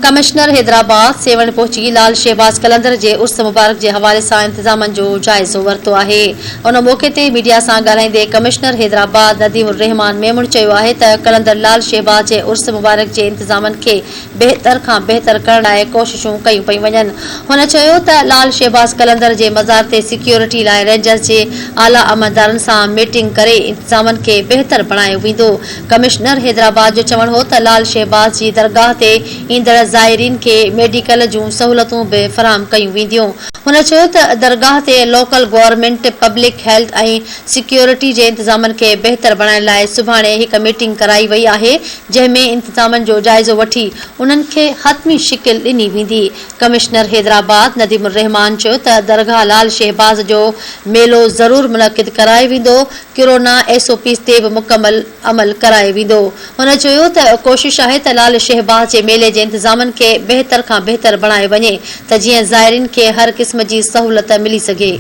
Commissioner Hyderabad seven पहुंची लाल शहबाज कलंदर जे उर्स मुबारक के हवाले से इंतजामन जो जायज़ो वरतो है। उन मौके ते मीडिया से ॻाल्हाईंदे कमिश्नर हैदराबाद नदीम रहमान मेमुन चयो आहे त कलंदर लाल शहबाज जे उर्स मुबारक के इंतजामन के बेहतर खां बेहतर करण लाइ कोशिशूं कयूं पई वञनि। हुन चयो त लाल शहबाज कलंदर जे मज़ार ते सिक्योरिटी लाइ रेंजर्स जे आला अमलदारनि सां मीटिंग करे इंतजामन के बेहतर बणायो वेंदो। कमिश्नर हैदराबाद जो चवण हो त लाल शहबाज जी दरगाह ते ईंदड़ ज़ाइरीन के मेडिकल जूं सहूलतूं भी फराहम कयूं वेंदियूं। हुन चयो त दरगाह ते लोकल गवर्नमेंट पब्लिक हेल्थ ऐं सिक्योरिटी जे इंतजामन के बेहतर बणाइण लाइ सुभाणे हिक मीटिंग कराई वई आहे, जंहिंमें इंतजामन जो जाइज़ो वठी उन्हनि खे हतमी शिकिल ॾिनी वेंदी। कमिश्नर हैदराबाद नदीम रहमान चयो त दरगाह लाल शहबाज जो मेलो ज़रूर मुनक़िद करायो वेंदो। कोरोना SOPs ते भी मुकम्मल अमल करायो वेंदो। हुन चयो त कोशिश आहे त लाल शहबाज जे मेले जे इंतजामन के बेहतर खां बेहतर बणायो वञे त जीअं ज़ाइरीन खे हर क़िस्म जी सहूलत मिली सघे।